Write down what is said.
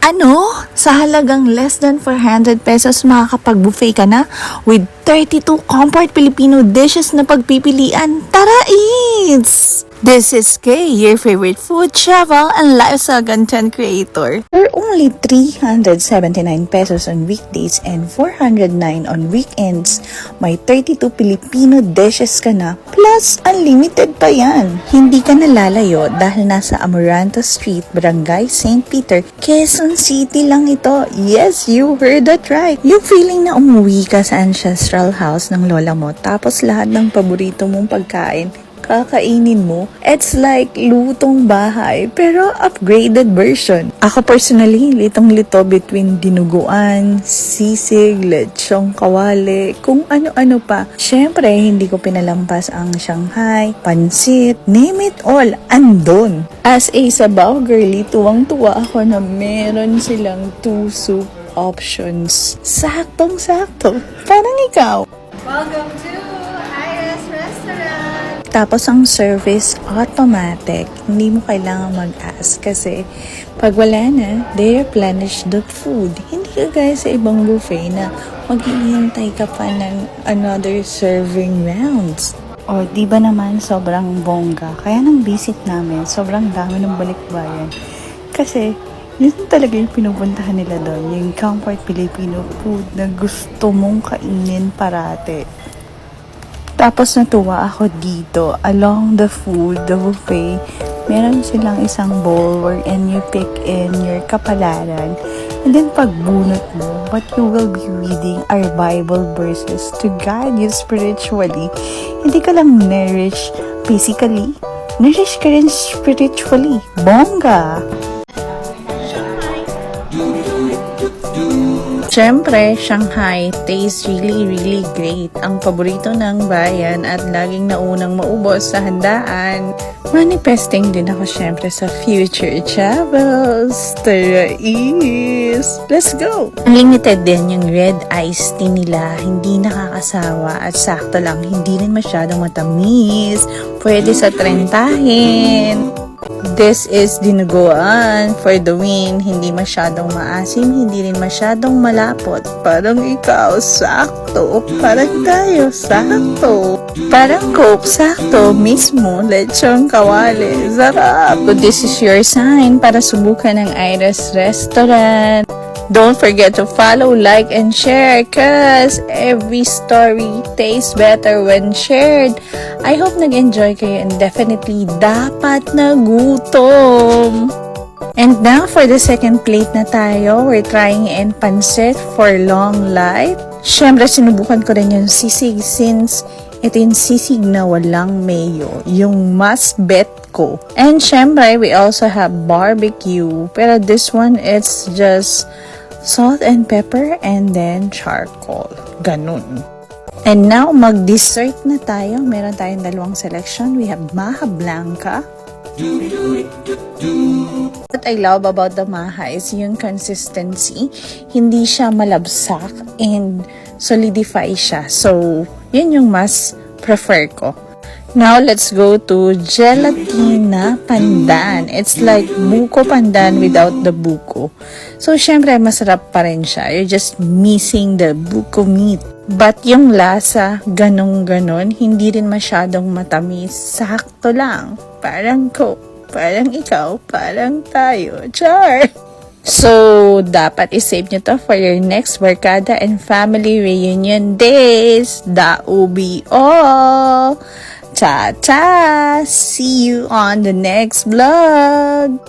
Ano? Sa halagang less than 400 pesos makakapag-buffet ka na with 32 comfort Filipino dishes na pagpipilian. Tara, eats! This is Kay, your favorite food, travel, and lifestyle content creator. For only 379 pesos on weekdays and 409 on weekends, may 32 Filipino dishes ka na, plus unlimited pa yan. Hindi ka nalalayo dahil nasa Amoranto Street, Barangay St. Peter, Quezon City lang ito. Yes, you heard that right. Yung feeling na umuwi ka sa ancestral house ng lola mo, tapos lahat ng paborito mong pagkain, kakainin mo. It's like lutong bahay, pero upgraded version. Ako personally, litong-lito between dinuguan, sisig, lechong kawali, kung ano-ano pa. Syempre, hindi ko pinalampas ang Shanghai, pansit, name it all, andon. As a Sabaw girly, tuwang-tuwa ako na meron silang 2 soup options. Saktong-sakto. Parang ikaw. Welcome to Iris Restaurant! Tapos ang service automatic, hindi mo kailangan mag-ask kasi pag wala na, they replenish the food. Hindi ka guys sa ibang buffet na maghihintay ka pa ng another serving rounds. O di ba naman sobrang bongga, kaya nang visit namin, sobrang dami ng balikbayan. Kasi yun talaga yung pinupuntahan nila doon, yung comfort Filipino food na gusto mong kainin parate. Tapos natuwa ako dito, along the food, the buffet, meron silang isang bowl wherein you pick in your kapalaran. And then pagbunot mo, what you will be reading are Bible verses to guide you spiritually. Hindi ka lang nourish physically, nourish ka rin spiritually. Bongga! Siyempre, Shanghai tastes really great. Ang paborito ng bayan at laging naunang maubos sa handaan. Manifesting din ako siyempre sa future travels. Tara is! Let's go! Unlimited din yung red iced tea nila. Hindi nakakasawa at sakto lang. Hindi rin masyadong matamis. Pwede sa trentahin. This is dinuguan for the win. Hindi masyadong maasim, hindi rin masyadong malapot. Parang ikaw, sakto. Parang tayo, sakto. Parang Coke, sakto. Mismo, lechong kawali. Sarap. So this is your sign para subukan ng Iris Restaurant. Don't forget to follow, like, and share cause every story tastes better when shared. I hope nag-enjoy kayo and definitely dapat nagutom. And now for the second plate na tayo, we're trying in pancit for long life. Syempre sinubukan ko rin yung sisig since ito yung sisig na walang mayo, yung must bet ko. And syempre we also have barbecue, pero this one it's just salt and pepper and then charcoal. Ganun. And now, mag-dessert na tayo. Meron tayong dalawang selection. We have Maha Blanca. What I love about the Maha is yung consistency. Hindi siya malabsak and solidify siya. So, yun yung mas prefer ko. Now, let's go to gelatina pandan. It's like buko pandan without the buko. So, syempre, masarap pa rin siya. You're just missing the buko meat. But yung lasa, ganong-ganon, hindi rin masyadong matamis. Sakto lang. Parang Coke, parang ikaw, parang tayo. Char! So, dapat isave nyo to for your next barkada and family reunion days. That will be all. Ta-ta! See you on the next vlog!